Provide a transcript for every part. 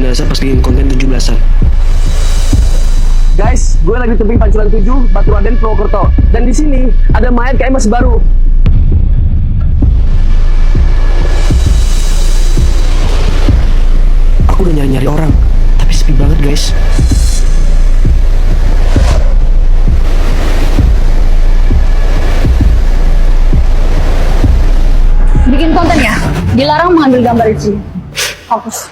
jenazah pas bikin konten 17-an. Guys, gue lagi di tebing Pancuran 7, Batu Raden, Purwokerto. Dan di sini ada mayat kayak masih baru. Aku udah nyari-nyari orang, tapi sepi banget guys. Bikin konten ya? Dilarang mengambil gambar itu. Hapus.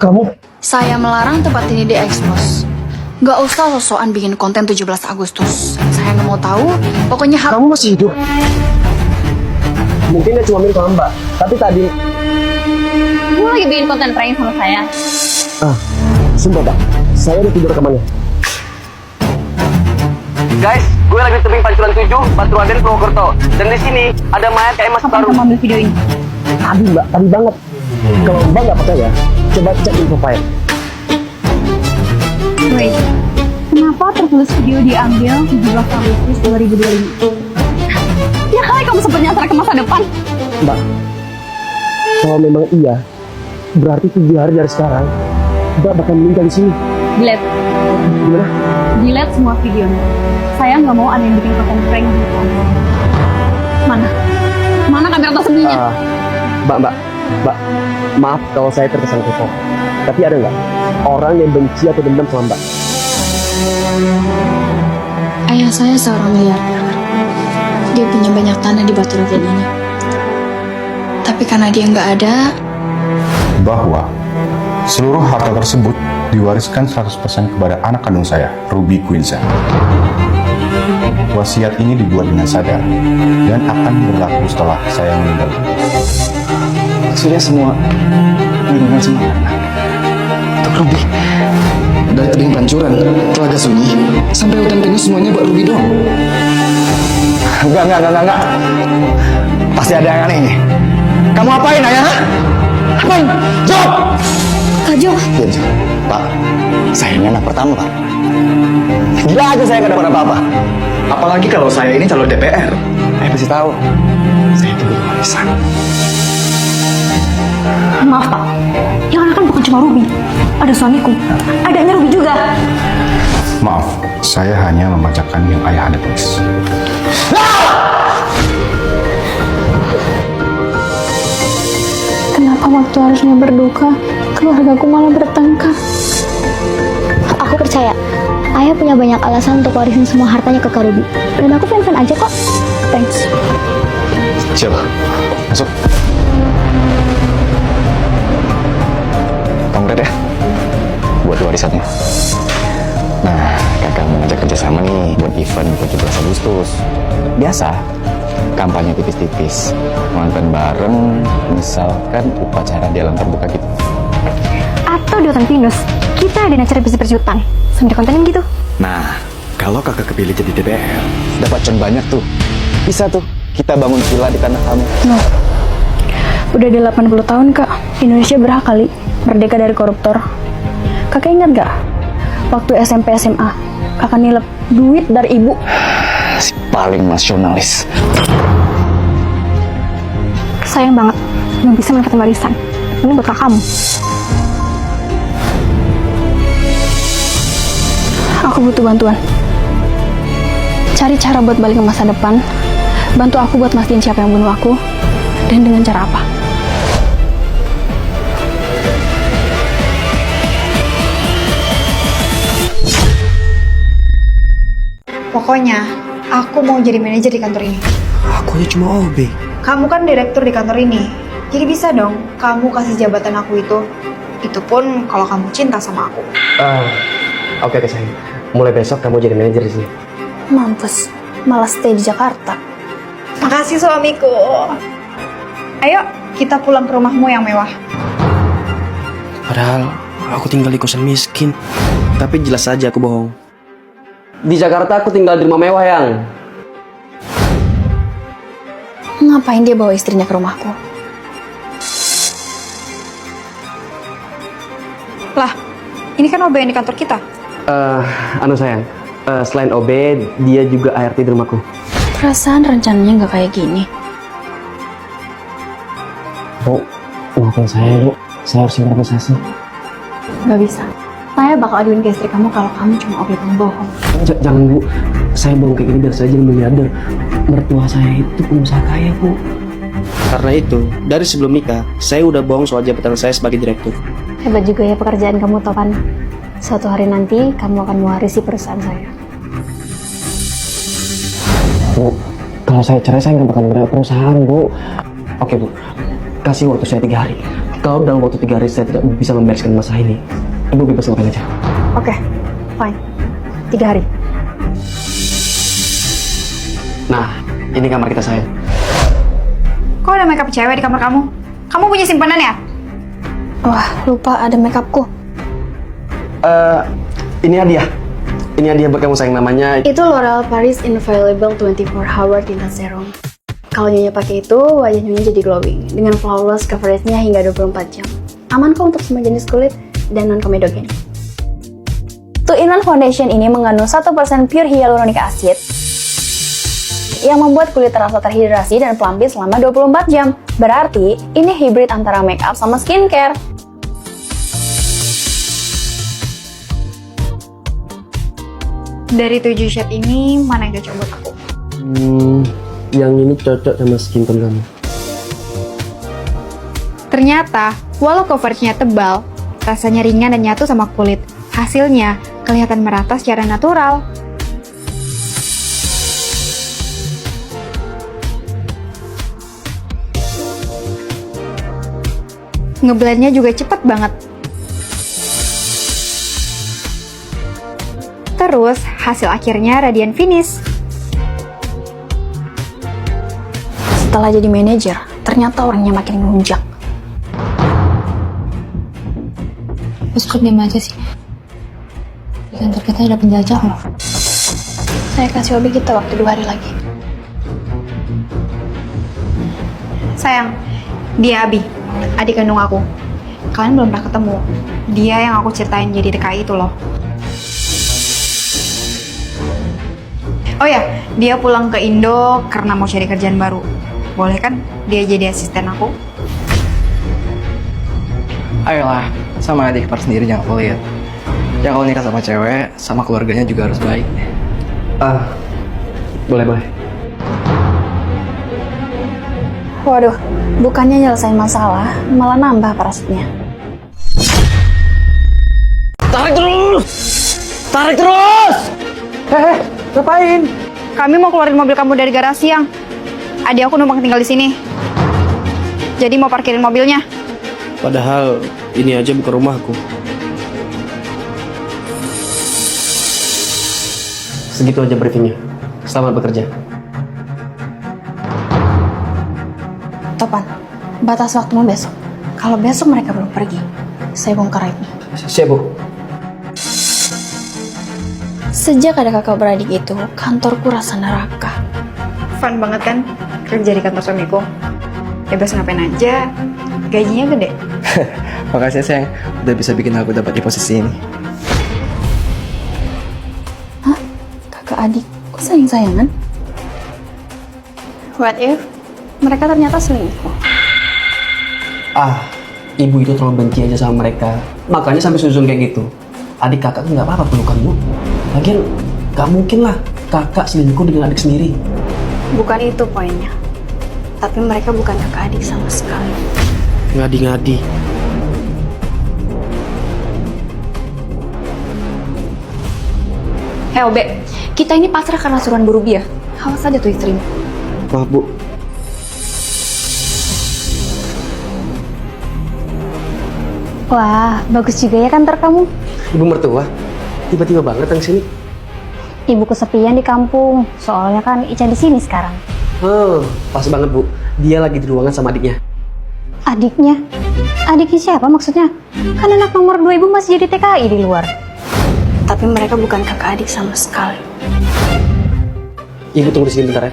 Kamu? Saya melarang tempat ini diekspos. Gak usah sosokan bikin konten 17 Agustus. Saya nggak mau tahu. Pokoknya Kamu masih hidup? Mungkin dia cuma milik Mbak, tapi tadi... Kamu lagi bikin konten prank sama saya. Sumpah Pak, saya udah tidur rekamannya. Guys, gue lagi di tebing Pancuran 7, Batu Raden, Purwokerto. Dan di sini ada mayat kayak masih baru. Kamu ambil video ini? Tadi Mbak, tadi banget. Kalau Mbak nggak percaya, coba cek info file. Wait, kenapa tertulis video diambil 17 Agustus 2025? Ya kali kamu sempat nyasar ke masa depan. Mbak, kalau memang iya, berarti 7 hari dari sekarang, Mbak bakal meninggal di sini. Delete. Gimana? Delete semua videonya. Saya nggak mau ada yang bikin konten prank gitu. Mana? Mana kamera tersembunyinya? Mbak, maaf kalau saya terkesan kepo. Tapi ada nggak orang yang benci atau dendam sama Mbak? Ayah saya seorang miliarder. Dia punya banyak tanah di Batu Raden ini. Tapi karena dia nggak ada, bahwa seluruh harta tersebut diwariskan 100% kepada anak kandung saya, Ruby Quinza. Wasiat ini dibuat dengan sadar dan akan berlaku setelah saya meninggal. Maksudnya semua meninggal semua. Untuk Ruby, dari tebing Pancuran, Telaga Sunyi, sampai hutan pinus semuanya buat Ruby doang. Enggak. Pasti ada yang aneh nih. Kamu apain, Ayah? Apain? Jawab! Kak Jo. Diam, Pak. Saya ini anak pertama, Pak. Gila aja saya gak dapat apa-apa. Apalagi kalau saya ini calon DPR. Pasti tahu. Saya itu butuh warisan. Maaf Pak, yang anak kan bukan cuma Ruby. Ada suamiku, adanya Ruby juga. Maaf, saya hanya membacakan yang ayah Anda tulis. Kenapa waktu harusnya berduka, keluargaku malah bertengkar? Aku percaya, Ayah punya banyak alasan untuk warisin semua hartanya ke Kak Ruby. Dan aku fan-fan aja kok. Thanks. Siapa? Masuk. Kongres ya, buat warisannya. Nah, kakak mengajak kerjasama nih buat event 17 Agustus. Biasa, kampanye tipis-tipis. Nonton bareng, misalkan upacara di alam terbuka gitu. Atau di hutan pinus, kita ada acara bersih-bersih hutan. Sambil kontenin gitu. Nah, kalau kakak kepilih jadi DPR, dapat con banyak tuh. Bisa tuh, kita bangun villa di tanah kamu. Noh, udah di 80 tahun Kak, Indonesia berhak kali merdeka dari koruptor. Kakak ingat gak? Waktu SMP SMA, kakak nilep duit dari ibu. Si paling nasionalis. Sayang banget, belum bisa mendapatkan warisan. Ini buat kak kamu. Aku butuh bantuan. Cari cara buat balik ke masa depan. Bantu aku buat mastiin siapa yang bunuh aku. Dan dengan cara apa. Pokoknya, aku mau jadi manajer di kantor ini. Aku aja cuma OB. Kamu kan direktur di kantor ini. Jadi bisa dong, kamu kasih jabatan aku itu. Itu pun kalau kamu cinta sama aku. Oke sayang. Mulai besok kamu jadi manajer di sini. Mampus, malah stay di Jakarta. Makasih suamiku. Ayo, kita pulang ke rumahmu yang mewah. Padahal aku tinggal di kosan miskin. Tapi jelas saja aku bohong. Di Jakarta aku tinggal di rumah mewah yang. Ngapain dia bawa istrinya ke rumahku? Lah, ini kan OB yang di kantor kita. Sayang, selain OB, dia juga ART di rumahku. Perasaan rencananya nggak kayak gini. Bu, maafin saya Bu, saya harus improvisasi. Gak bisa. Saya bakal aduin ke istri kamu kalau kamu cuma oke pembohong. Jangan Bu, saya bohong kayak gini biar saya jadi miliarder. Mertua saya itu pengusaha kaya Bu. Karena itu, dari sebelum nikah, saya udah bohong soal jabatan saya sebagai direktur. Hebat juga ya pekerjaan kamu, Topan. Suatu hari nanti kamu akan mewarisi perusahaan saya. Bu, kalau saya cerai saya nggak bakal punya perusahaan Bu. Oke Bu, kasih waktu saya 3 hari. Kalau dalam waktu 3 hari saya tidak bisa membereskan masalah ini, Ibu bebas ngapain aja. Oke, fine. 3 hari. Nah, ini kamar kita sayang. Kok ada makeup cewek di kamar kamu? Kamu punya simpanan ya? Wah, lupa ada makeupku. Ini hadiah. Ini hadiah buat kamu sayang, namanya. Itu L'Oreal Paris Infallible 24 Hour Tinted Serum. Kalau Nyonya pakai itu, wajah Nyonya jadi glowing dengan flawless coveragenya hingga 24 jam. Aman kok untuk semua jenis kulit dan non-komedogen. 2-in-1 foundation ini mengandung 1% pure hyaluronic acid yang membuat kulit terasa terhidrasi dan pelampit selama 24 jam. Berarti, ini hybrid antara makeup sama skincare. Dari 7 shade ini, mana yang cocok buat aku? Yang ini cocok sama skin tone kamu. Ternyata, walau coveragenya tebal, rasanya ringan dan nyatu sama kulit. Hasilnya, kelihatan merata secara natural. Ngeblendnya juga cepet banget. Terus, hasil akhirnya radiant finish. Setelah jadi manajer, ternyata orangnya makin melunjak. Terus kok diam aja sih? Di kantor kita ada penjajah loh. Saya kasih Obi kita waktu 2 hari lagi. Sayang, dia Abi, adik kandung aku. Kalian belum pernah ketemu. Dia yang aku ceritain jadi TKI itu loh. Oh ya, dia pulang ke Indo karena mau cari kerjaan baru. Boleh kan dia jadi asisten aku? Ayolah, sama adik ipar sendiri jangan pelit. Ya kalau nikah sama cewek, sama keluarganya juga harus baik. Boleh. Waduh, bukannya nyelesain masalah, malah nambah parasitnya. Tarik terus! Ngapain? Kami mau keluarin mobil kamu dari garasi yang adik aku numpang tinggal di sini. Jadi mau parkirin mobilnya. Padahal ini aja bukan rumahku. Segitu aja briefingnya. Selamat bekerja. Topan, batas waktumu besok. Kalau besok mereka belum pergi, saya bongkar ini. Siap, Bu. Sejak ada kakak beradik itu, kantorku rasa neraka. Fun banget kan kerja di kantor suamiku. Bebas ngapain aja, gajinya gede. Makasih sayang, udah bisa bikin aku dapat di posisi ini. Hah? Kakak adik? Kok sayang-sayangan? What if mereka ternyata selingkuh? Ibu itu terlalu benci aja sama mereka. Makanya sampai susun kayak gitu. Adik kakak tuh nggak apa-apa pelukan, Bu. Lagian gak mungkin lah kakak selingkuh dengan adik sendiri. Bukan itu poinnya. Tapi mereka bukan kakak adik sama sekali. Ngadi-ngadi. Hei Obe, kita ini pasrah karena suruhan Bu Ruby ya. Awas aja tuh istrimu. Maaf, Bu. Wah, bagus juga ya kantor kamu. Ibu mertua, tiba-tiba banget datang sini. Ibu kesepian di kampung, soalnya kan Ica di sini sekarang. Pas banget, Bu. Dia lagi di ruangan sama adiknya. Adiknya? Adiknya siapa maksudnya? Kan anak nomor 2 ibu masih jadi TKI di luar. Tapi mereka bukan kakak adik sama sekali. Ibu tunggu di sini bentar ya.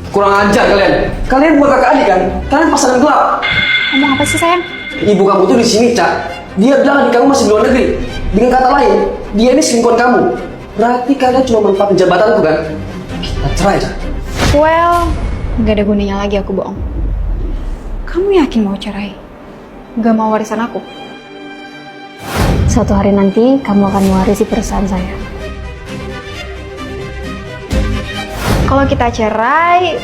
Kurang ajar kalian. Kalian bukan kakak adik kan? Kalian pasangan gelap. Ngomong apa sih sayang? Ibu kamu tuh di sini, Cak. Dia bilang adik kamu masih di luar negeri. Dengan kata lain, dia ini selingkuhan kamu. Berarti kalian cuma manfaatin jabatanku kan? Kita cerai, Cak. Well, nggak ada gunanya lagi aku bohong. Kamu yakin mau cerai? gak mau warisan aku? Suatu hari nanti kamu akan mewarisi perusahaan saya. Kalau kita cerai,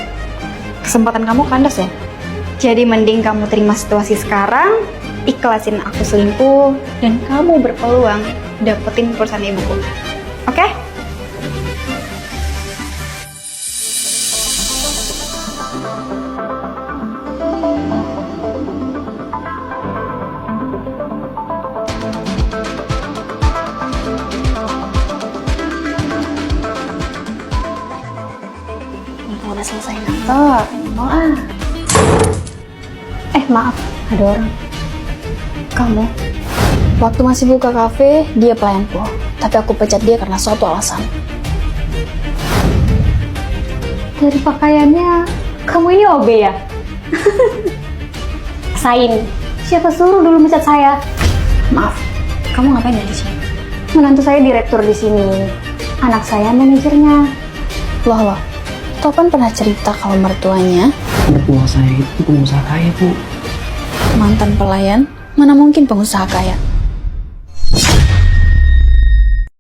kesempatan kamu kandas ya. Jadi mending kamu terima situasi sekarang, ikhlasin aku selingkuh, dan kamu berpeluang dapetin perusahaan ibuku. Oke? Kalau udah selesai ngantor, mau ah. Maaf, ada orang. Kamu, waktu masih buka kafe, dia pelayanku. Tapi aku pecat dia karena suatu alasan. Dari pakaiannya, kamu ini OB ya? Sain, siapa suruh dulu mecat saya? Maaf, kamu ngapain di sini? Menantu saya direktur di sini. Anak saya manajernya. Loh, Topan pernah cerita kalau mertuanya Mertua saya itu pengusaha kaya, Bu. mantan pelayan, mana mungkin pengusaha kaya.